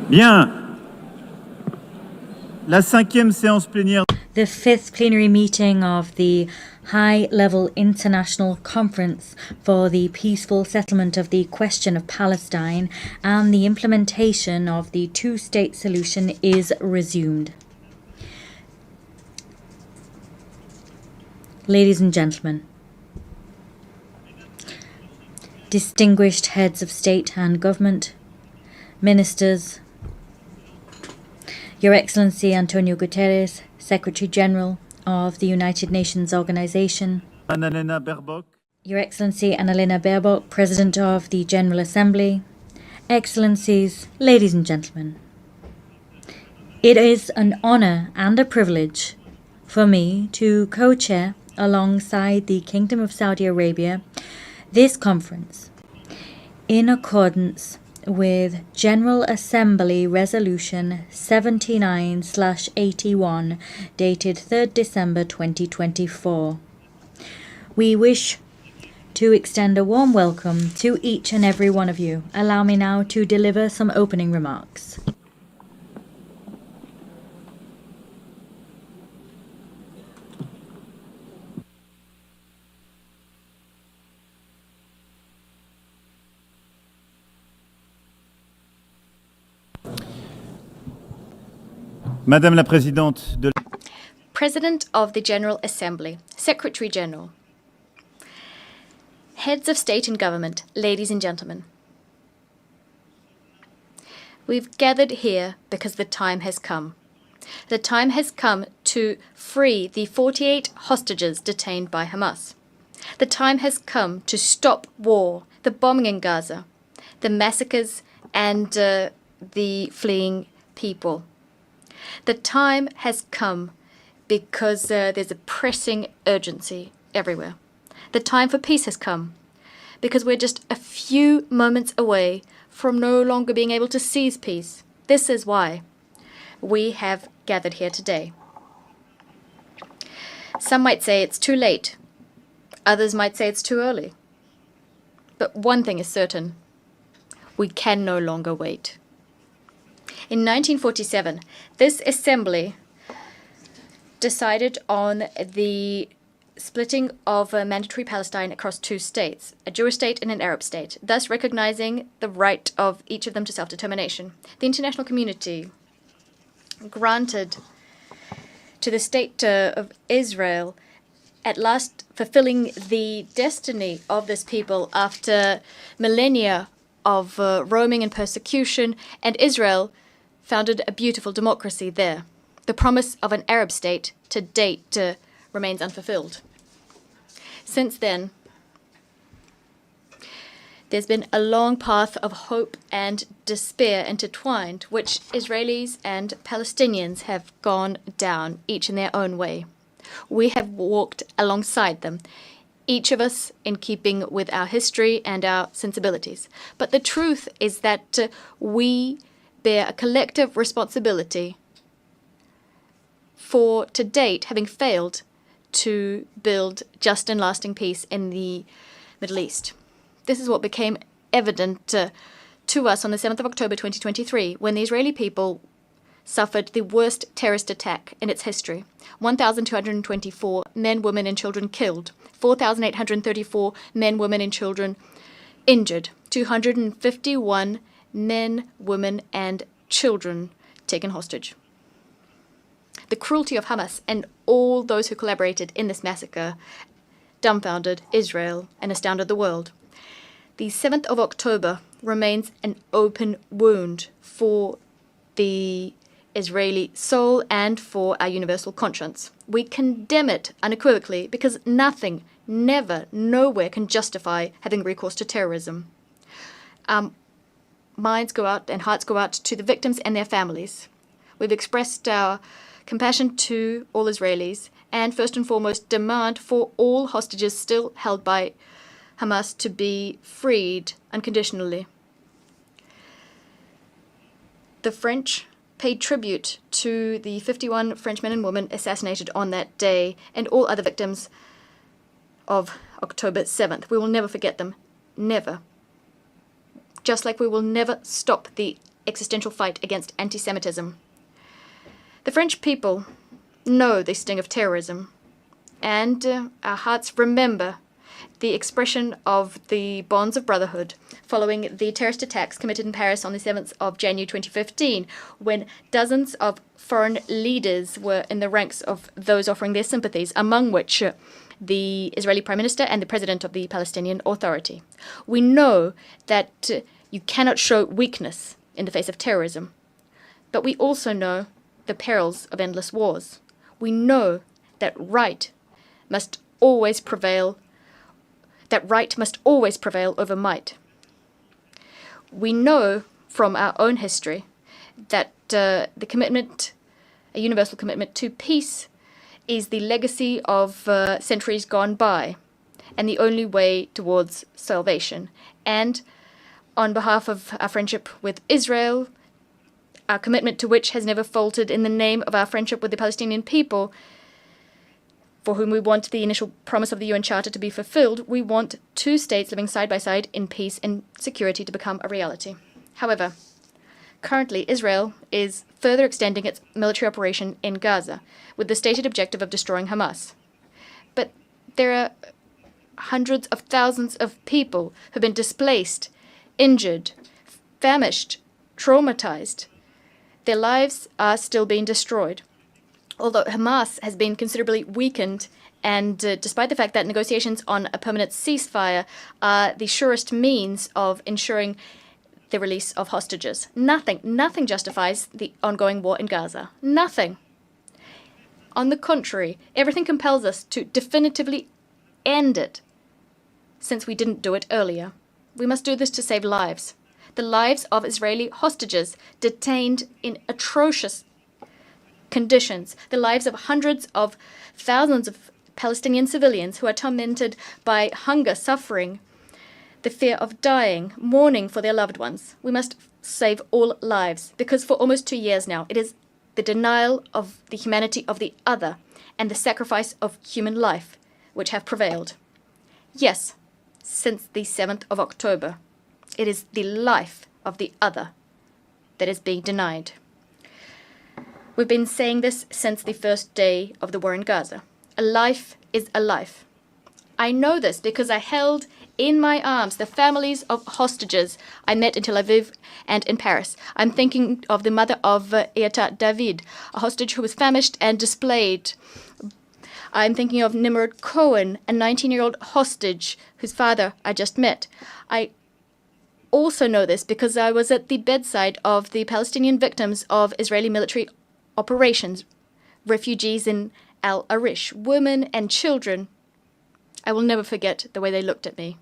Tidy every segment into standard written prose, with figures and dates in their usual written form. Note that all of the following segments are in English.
Bien. La 5e séance plénière. The fifth plenary meeting of the High-Level International Conference for the Peaceful Settlement of the Question of Palestine and the Implementation of the Two-State Solution is resumed. Ladies and gentlemen, distinguished heads of state and government, ministers, Your Excellency Antonio Guterres, Secretary General of the United Nations Organization, Annalena Baerbock. Your Excellency Annalena Baerbock, President of the General Assembly, Excellencies, ladies and gentlemen, it is an honor and a privilege for me to co-chair alongside the Kingdom of Saudi Arabia this conference in accordance with General Assembly Resolution 79/81 dated 3rd December 2024. We wish to extend a warm welcome to each and every one of you. Allow me now to deliver some opening remarks. Madame la Présidente de President of the General Assembly, Secretary General, Heads of State and Government, ladies and gentlemen. We've gathered here because the time has come. The time has come to free the 48 hostages detained by Hamas. The time has come to stop war, the bombing in Gaza, the massacres and the fleeing people. The time has come because there's a pressing urgency everywhere. The time for peace has come because we're just a few moments away from no longer being able to seize peace. This is why we have gathered here today. Some might say it's too late. Others might say it's too early. But one thing is certain. We can no longer wait. In 1947, this assembly decided on the splitting of mandatory Palestine across two states, a Jewish state and an Arab state, thus recognizing the right of each of them to self-determination. The international community granted to the state of Israel at last fulfilling the destiny of this people after millennia of roaming and persecution, and Israel founded a beautiful democracy there. The promise of an Arab state to date remains unfulfilled. Since then, there's been a long path of hope and despair intertwined, which Israelis and Palestinians have gone down, each in their own way. We have walked alongside them, each of us in keeping with our history and our sensibilities. But the truth is that we bear a collective responsibility for, to date, having failed to build just and lasting peace in the Middle East. This is what became evident to us on the 7th of October 2023, when the Israeli people suffered the worst terrorist attack in its history. 1,224 men, women, and children killed, 4,834 men, women, and children injured, 251 men, women, and children taken hostage. The cruelty of Hamas and all those who collaborated in this massacre dumbfounded Israel and astounded the world. The 7th of October remains an open wound for the Israeli soul and for our universal conscience. We condemn it unequivocally because nothing, never, nowhere can justify having recourse to terrorism. Minds go out and hearts go out to the victims and their families. We've expressed our compassion to all Israelis and first and foremost demand for all hostages still held by Hamas to be freed unconditionally. The French paid tribute to the 51 French men and women assassinated on that day and all other victims of October 7th. We will never forget them. Never. Just like we will never stop the existential fight against anti-Semitism. The French people know the sting of terrorism, and our hearts remember the expression of the bonds of brotherhood following the terrorist attacks committed in Paris on the 7th of January 2015, when dozens of foreign leaders were in the ranks of those offering their sympathies, among which the Israeli Prime Minister and the President of the Palestinian Authority. We know that you cannot show weakness in the face of terrorism, but we also know the perils of endless wars. We know that right must always prevail over might. We know from our own history that a universal commitment to peace is the legacy of centuries gone by and the only way towards salvation. And on behalf of our friendship with Israel, our commitment to which has never faltered in the name of our friendship with the Palestinian people, for whom we want the initial promise of the UN Charter to be fulfilled, we want two states living side by side in peace and security to become a reality. However, currently Israel is further extending its military operation in Gaza with the stated objective of destroying Hamas. But there are hundreds of thousands of people who have been displaced, injured, famished, traumatized. Their lives are still being destroyed. Although Hamas has been considerably weakened, and despite the fact that negotiations on a permanent ceasefire are the surest means of ensuring the release of hostages, nothing justifies the ongoing war in Gaza. Nothing. On the contrary, everything compels us to definitively end it, since we didn't do it earlier. We must do this to save lives. The lives of Israeli hostages detained in atrocious conditions, the lives of hundreds of thousands of Palestinian civilians who are tormented by hunger, suffering, the fear of dying, mourning for their loved ones. We must save all lives, because for almost 2 years now, it is the denial of the humanity of the other and the sacrifice of human life which have prevailed. Yes, since the 7th of October, it is the life of the other that is being denied. We've been saying this since the first day of the war in Gaza. A life is a life. I know this because I held in my arms the families of hostages I met in Tel Aviv and in Paris. I'm thinking of the mother of Eata David, a hostage who was famished and displaced. I'm thinking of Nimrod Cohen, a 19-year-old hostage whose father I just met. I also know this because I was at the bedside of the Palestinian victims of Israeli military operations, refugees in Al Arish, women and children. I will never forget the way they looked at me.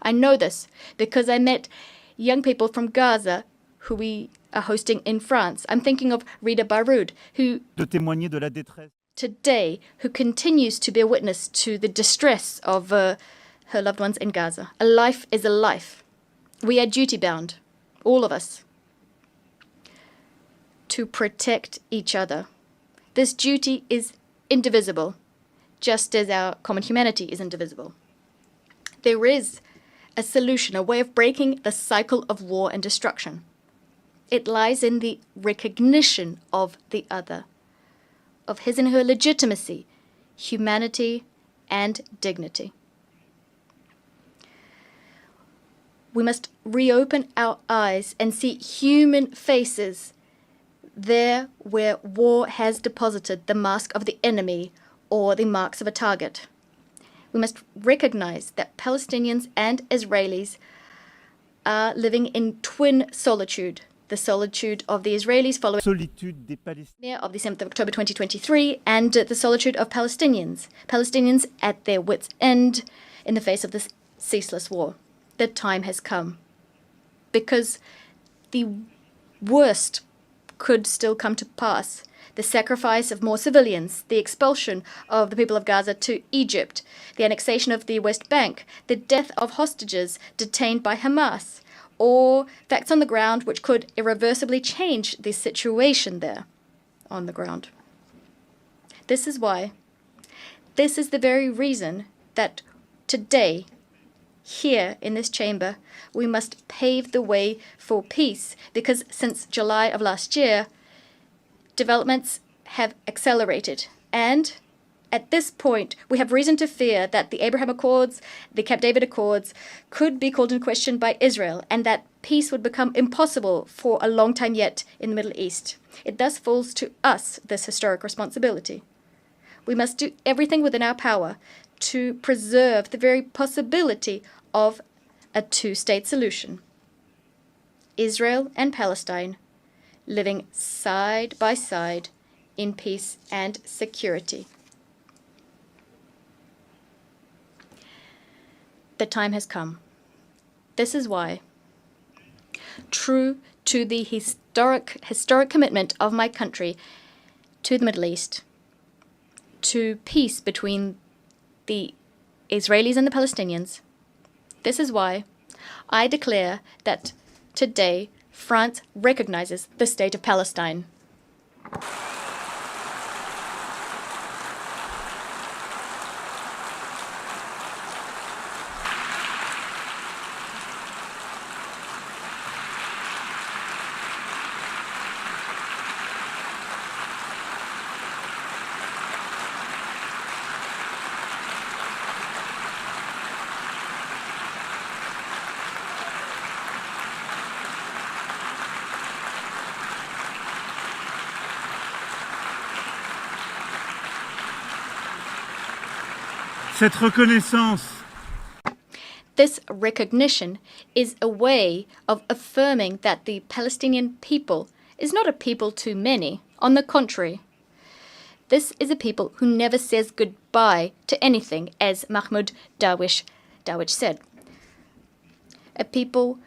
I know this because I met young people from Gaza who we are hosting in France. I'm thinking of Rida Baroud, who today continues to bear witness to the distress of her loved ones in Gaza. A life is a life. We are duty-bound, all of us, to protect each other. This duty is indivisible, just as our common humanity is indivisible. There is a solution, a way of breaking the cycle of war and destruction. It lies in the recognition of the other, of his and her legitimacy, humanity, and dignity. We must reopen our eyes and see human faces there where war has deposited the mask of the enemy or the marks of a target. We must recognize that Palestinians and Israelis are living in twin solitude. The solitude of the Israelis following of the 7th of October 2023 and the solitude of Palestinians at their wits' end in the face of this ceaseless war. The time has come, because the worst could still come to pass. The sacrifice of more civilians, the expulsion of the people of Gaza to Egypt, the annexation of the West Bank, the death of hostages detained by Hamas, or facts on the ground which could irreversibly change the situation there on the ground. This is the very reason that today, here in this chamber, we must pave the way for peace, because since July of last year, developments have accelerated. And at this point, we have reason to fear that the Abraham Accords, the Camp David Accords, could be called into question by Israel, and that peace would become impossible for a long time yet in the Middle East. It thus falls to us this historic responsibility. We must do everything within our power to preserve the very possibility of a two-state solution. Israel and Palestine living side by side in peace and security. The time has come. This is why, true to the historic commitment of my country to the Middle East, to peace between the Israelis and the Palestinians, this is why I declare that today France recognizes the state of Palestine. Cette reconnaissance This recognition is a way of affirming that the Palestinian people is not a people too many. On the contrary, this is a people who never says goodbye to anything, as Mahmoud Darwish said. A people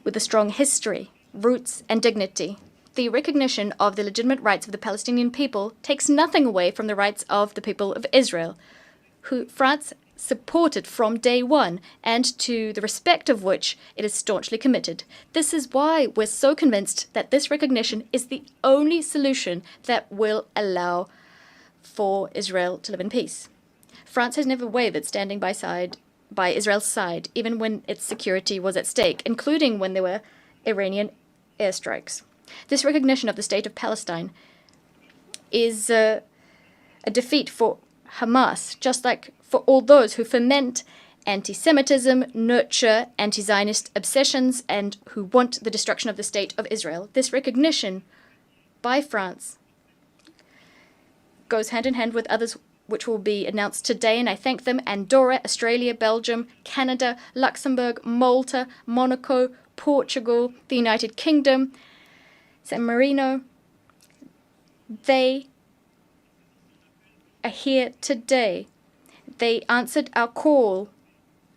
with a strong history, roots, and dignity. The recognition of the legitimate rights of the Palestinian people takes nothing away from the rights of the people of Israel, who France supported from day one, and to the respect of which it is staunchly committed. This is why we're so convinced that this recognition is the only solution that will allow for Israel to live in peace. France has never wavered standing by Israel's side, even when its security was at stake, including when there were Iranian airstrikes. This recognition of the state of Palestine is a defeat for Hamas, just like for all those who foment anti-Semitism, nurture anti-Zionist obsessions, and who want the destruction of the state of Israel. This recognition by France goes hand in hand with others which will be announced today, and I thank them: Andorra, Australia, Belgium, Canada, Luxembourg, Malta, Monaco, Portugal, the United Kingdom, San Marino. They are here today. They answered our call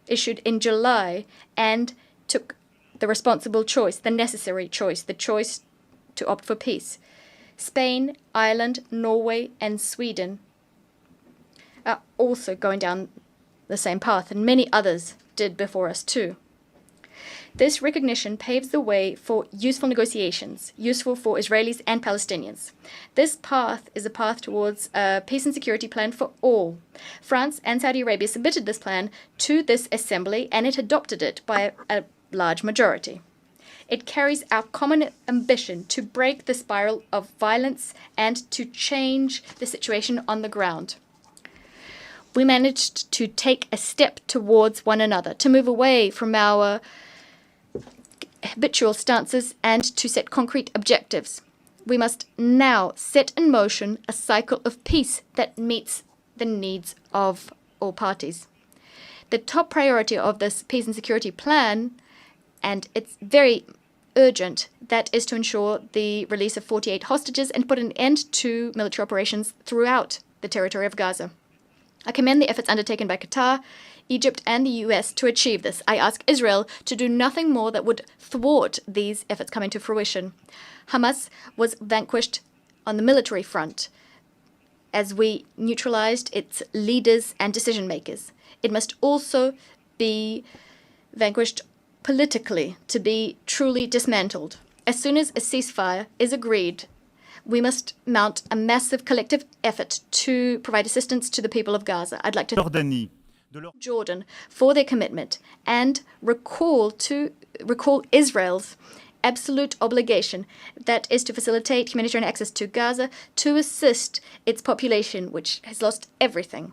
issued in July and took the responsible choice, the necessary choice, the choice to opt for peace. Spain, Ireland, Norway, and Sweden are also going down the same path, and many others did before us too. This recognition paves the way for useful negotiations, useful for Israelis and Palestinians. This path is a path towards a peace and security plan for all. France and Saudi Arabia submitted this plan to this assembly, and it adopted it by a large majority. It carries our common ambition to break the spiral of violence and to change the situation on the ground. We managed to take a step towards one another, to move away from our habitual stances and to set concrete objectives. We must now set in motion a cycle of peace that meets the needs of all parties. The top priority of this peace and security plan, and it's very urgent, that is to ensure the release of 48 hostages and put an end to military operations throughout the territory of Gaza. I commend the efforts undertaken by Qatar, Egypt, and the US to achieve this. I ask Israel to do nothing more that would thwart these efforts coming to fruition. Hamas was vanquished on the military front as we neutralized its leaders and decision makers. It must also be vanquished politically to be truly dismantled. As soon as a ceasefire is agreed, we must mount a massive collective effort to provide assistance to the people of Gaza. I'd like to Jordanie Jordan for their commitment and recall Israel's absolute obligation, that is to facilitate humanitarian access to Gaza to assist its population, which has lost everything.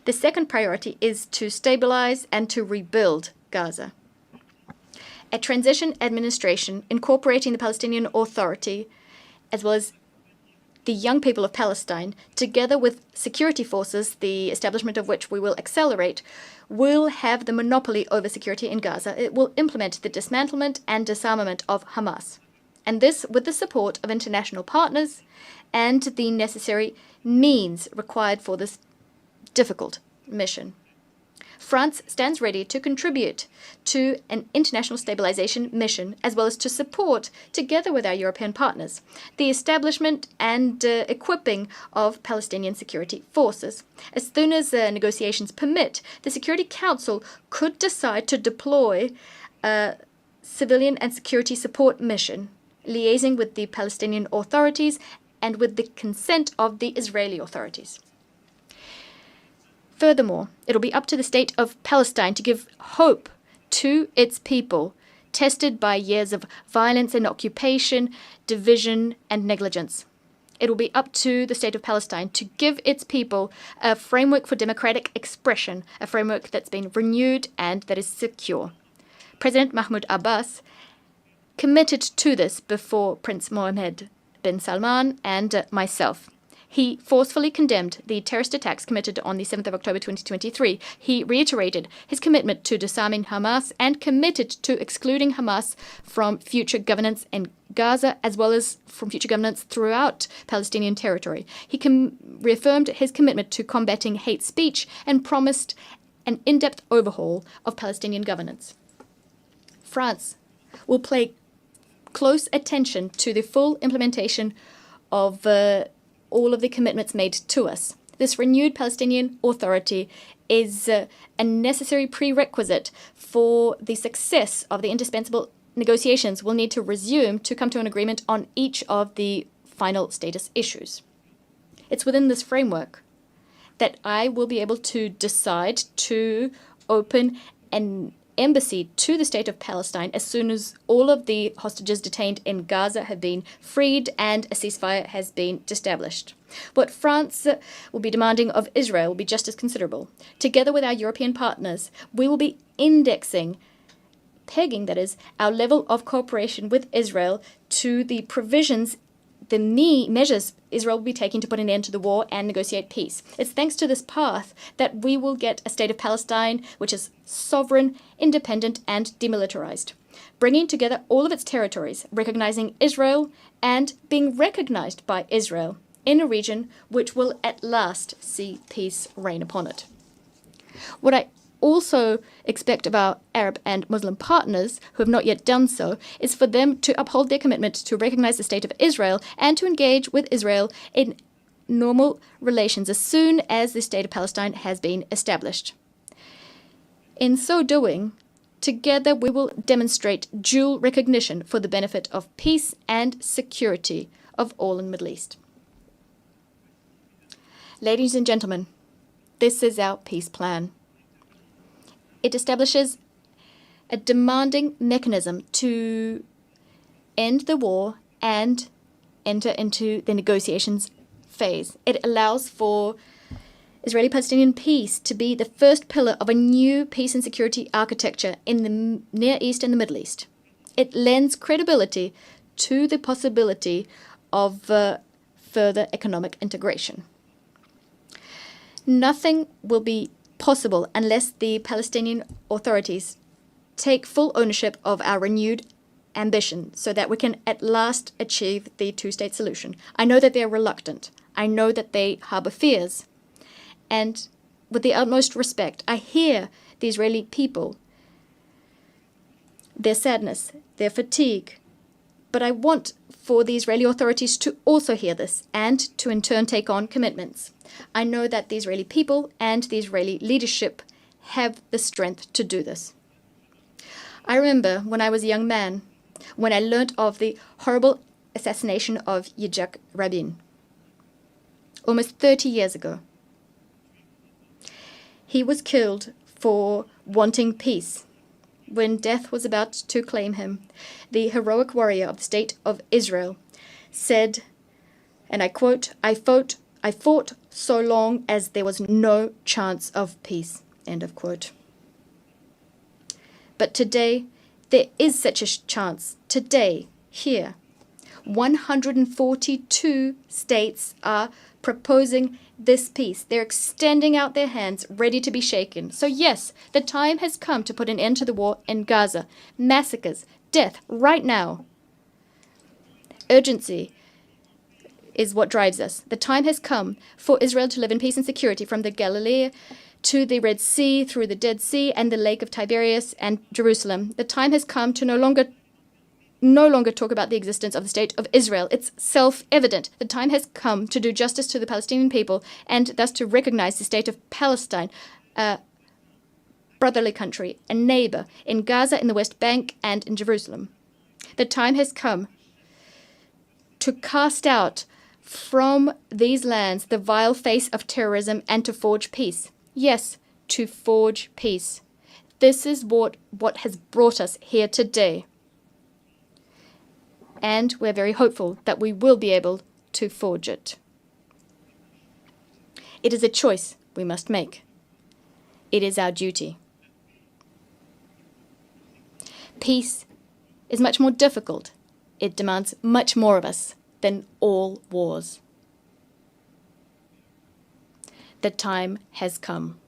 The second priority is to stabilize and to rebuild Gaza. A transition administration incorporating the Palestinian Authority, as well as the young people of Palestine, together with security forces, the establishment of which we will accelerate, will have the monopoly over security in Gaza. It will implement the dismantlement and disarmament of Hamas. And this with the support of international partners and the necessary means required for this difficult mission. France stands ready to contribute to an international stabilization mission, as well as to support, together with our European partners, the establishment and equipping of Palestinian security forces. As soon as negotiations permit, the Security Council could decide to deploy a civilian and security support mission, liaising with the Palestinian authorities and with the consent of the Israeli authorities. Furthermore, it will be up to the state of Palestine to give hope to its people, tested by years of violence and occupation, division and negligence. It will be up to the state of Palestine to give its people a framework for democratic expression, a framework that's been renewed and that is secure. President Mahmoud Abbas committed to this before Prince Mohammed bin Salman and myself. He forcefully condemned the terrorist attacks committed on the 7th of October 2023. He reiterated his commitment to disarming Hamas and committed to excluding Hamas from future governance in Gaza, as well as from future governance throughout Palestinian territory. He reaffirmed his commitment to combating hate speech and promised an in-depth overhaul of Palestinian governance. France will pay close attention to the full implementation of all of the commitments made to us. This renewed Palestinian Authority is a necessary prerequisite for the success of the indispensable negotiations we'll need to resume to come to an agreement on each of the final status issues. It's within this framework that I will be able to decide to open an embassy to the state of Palestine as soon as all of the hostages detained in Gaza have been freed and a ceasefire has been established. What France will be demanding of Israel will be just as considerable. Together with our European partners, we will be pegging, that is, our level of cooperation with Israel to the provisions, the measures Israel will be taking to put an end to the war and negotiate peace. It's thanks to this path that we will get a state of Palestine which is sovereign, independent, and demilitarized, bringing together all of its territories, recognizing Israel and being recognized by Israel in a region which will at last see peace reign upon it. What I also expect of our Arab and Muslim partners, who have not yet done so, is for them to uphold their commitment to recognize the state of Israel and to engage with Israel in normal relations as soon as the state of Palestine has been established. In so doing, together we will demonstrate dual recognition for the benefit of peace and security of all in the Middle East. Ladies and gentlemen, this is our peace plan. It establishes a demanding mechanism to end the war and enter into the negotiations phase. It allows for Israeli-Palestinian peace to be the first pillar of a new peace and security architecture in the Near East and the Middle East. It lends credibility to the possibility of further economic integration. Nothing will be possible unless the Palestinian authorities take full ownership of our renewed ambition so that we can at last achieve the two-state solution. I know that they are reluctant. I know that they harbor fears. And with the utmost respect, I hear the Israeli people, their sadness, their fatigue. But I want for the Israeli authorities to also hear this and to in turn take on commitments. I know that the Israeli people and the Israeli leadership have the strength to do this. I remember when I was a young man, when I learnt of the horrible assassination of Yitzhak Rabin, almost 30 years ago. He was killed for wanting peace. When death was about to claim him, the heroic warrior of the State of Israel said, and I quote, I fought so long as there was no chance of peace, end of quote. But today, there is such a chance. Today, here, 142 states are proposing this peace. They're extending out their hands, ready to be shaken. So yes, the time has come to put an end to the war in Gaza. Massacres, death, right now. Urgency is what drives us. The time has come for Israel to live in peace and security from the Galilee to the Red Sea, through the Dead Sea and the Lake of Tiberias and Jerusalem. The time has come to no longer talk about the existence of the State of Israel. It's self-evident. The time has come to do justice to the Palestinian people and thus to recognize the State of Palestine, a brotherly country, a neighbor in Gaza, in the West Bank, and in Jerusalem. The time has come to cast out from these lands the vile face of terrorism and to forge peace. Yes, to forge peace. This is what has brought us here today. And we're very hopeful that we will be able to forge it. It is a choice we must make. It is our duty. Peace is much more difficult. It demands much more of us than all wars. The time has come.